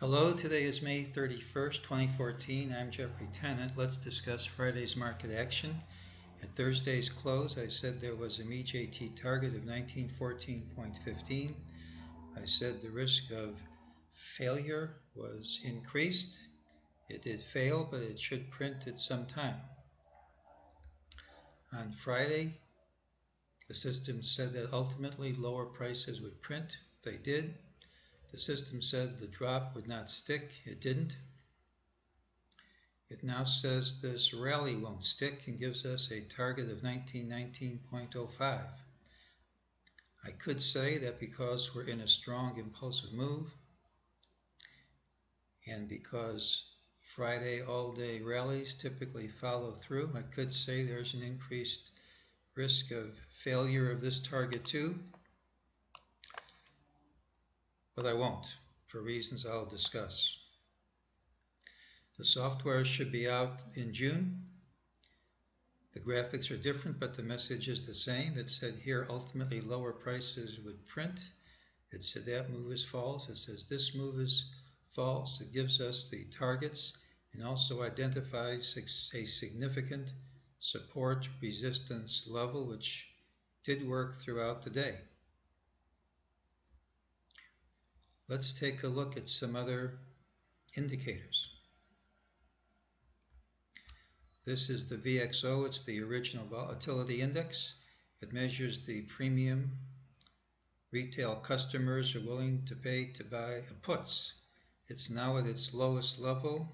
Hello, today is May 31st, 2014. I'm Jeffrey Tennant. Let's discuss Friday's market action. At Thursday's close, I said there was a mejt target of 1914.15. I said the risk of failure was increased. It did fail, but it should print at some time. On Friday, the system said that ultimately lower prices would print. They did. The system said the drop would not stick. It didn't. It now says this rally won't stick and gives us a target of 1919.05. I could say that because we're in a strong impulsive move and because Friday all-day rallies typically follow through, I could say there's an increased risk of failure of this target too, but I won't for reasons I'll discuss. The software should be out in June. The graphics are different, but the message is the same. It said here ultimately lower prices would print. It said that move is false. It says this move is false. It gives us the targets and also identifies a significant support resistance level, which did work throughout the day. Let's take a look at some other indicators. This is the VXO. It's the original volatility index. It measures the premium retail customers are willing to pay to buy puts. It's now at its lowest level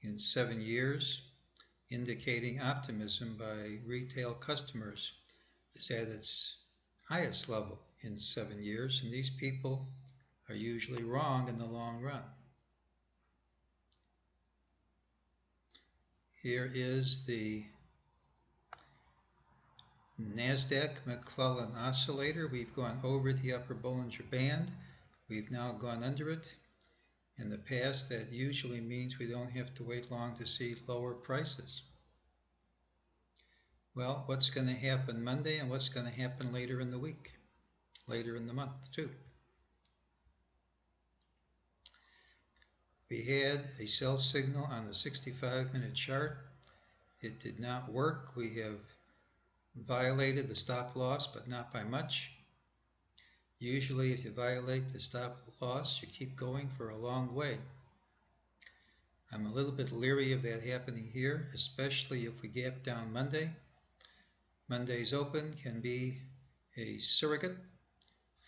in 7 years, indicating optimism by retail customers is at its highest level in 7 years, and these people are usually wrong in the long run. Here is the NASDAQ McClellan oscillator. We've gone over the upper Bollinger Band. We've now gone under it. In the past, that usually means we don't have to wait long to see lower prices. Well, what's going to happen Monday and what's going to happen later in the week, later in the month too? We had a sell signal on the 65-minute chart. It did not work. We have violated the stop loss, but not by much. Usually if you violate the stop loss, you keep going for a long way. I'm a little bit leery of that happening here, especially if we gap down Monday. Monday's open can be a surrogate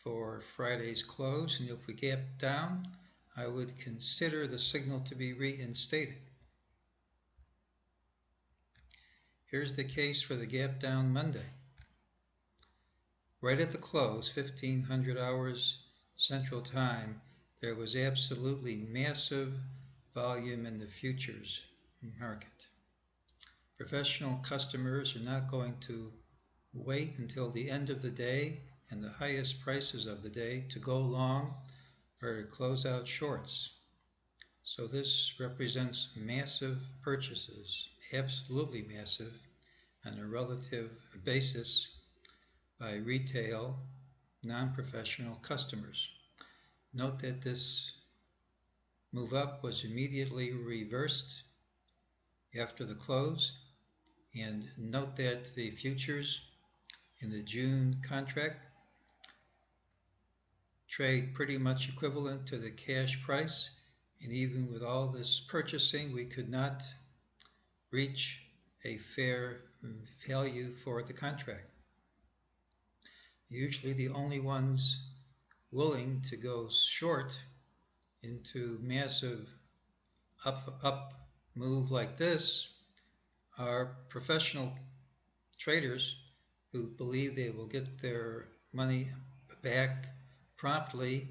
for Friday's close, and if we gap down, I would consider the signal to be reinstated. Here's the case for the gap down Monday. Right at the close, 1500 hours Central Time, there was absolutely massive volume in the futures market. Professional customers are not going to wait until the end of the day and the highest prices of the day to go long or to close out shorts. So this represents massive purchases, absolutely massive, on a relative basis by retail, non-professional customers. Note that this move up was immediately reversed after the close, and note that the futures in the June contract trade pretty much equivalent to the cash price, and even with all this purchasing, we could not reach a fair value for the contract. Usually the only ones willing to go short into massive up move like this are professional traders who believe they will get their money back promptly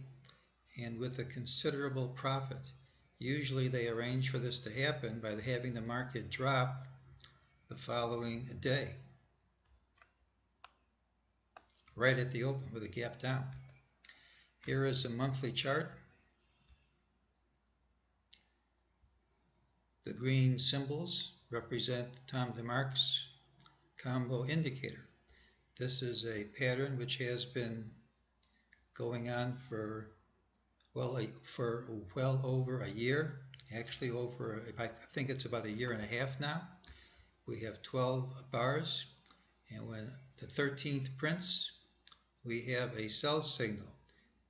and with a considerable profit. Usually they arrange for this to happen by having the market drop the following day, right at the open with a gap down. Here is a monthly chart. The green symbols represent Tom DeMark's combo indicator. This is a pattern which has been going on for For well over a year, actually I think it's about a year and a half now, we have 12 bars, and when the 13th prints, we have a sell signal.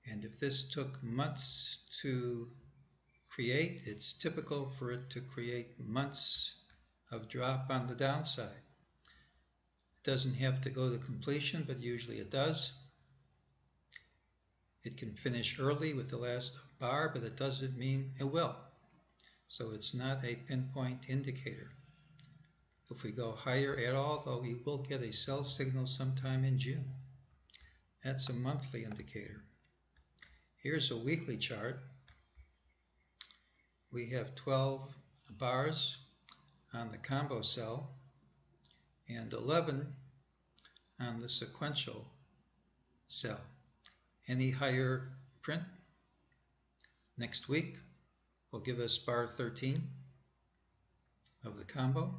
And if this took months to create, it's typical for it to create months of drop on the downside. It doesn't have to go to completion, but usually it does. It can finish early with the last bar, but it doesn't mean it will. So it's not a pinpoint indicator. If we go higher at all, though, we will get a sell signal sometime in June. That's a monthly indicator. Here's a weekly chart. We have 12 bars on the combo cell and 11 on the sequential cell. Any higher print next week will give us bar 13 of the combo,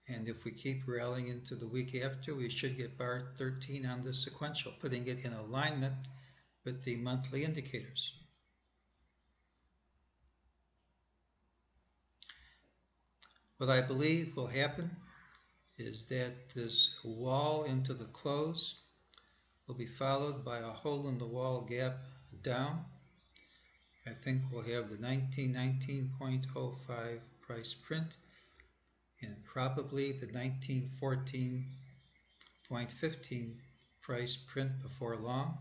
and if we keep rallying into the week after, we should get bar 13 on the sequential, putting it in alignment with the monthly indicators. What I believe will happen is that this wall into the close will be followed by a hole in the wall gap down. I think we'll have the 1919.05 price print and probably the 1914.15 price print before long.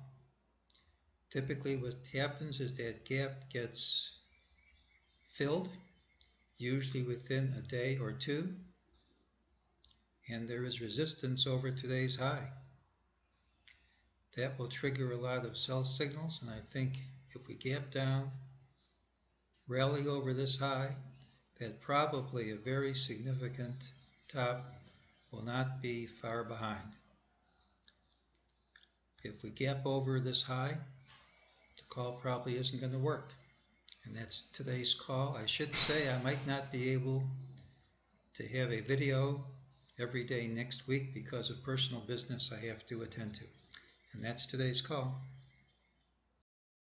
Typically what happens is that gap gets filled, usually within a day or two, and there is resistance over today's high. That will trigger a lot of sell signals, and I think if we gap down, rally over this high, that probably a very significant top will not be far behind. If we gap over this high, the call probably isn't going to work. And that's today's call. I should say I might not be able to have a video every day next week because of personal business I have to attend to. And that's today's call.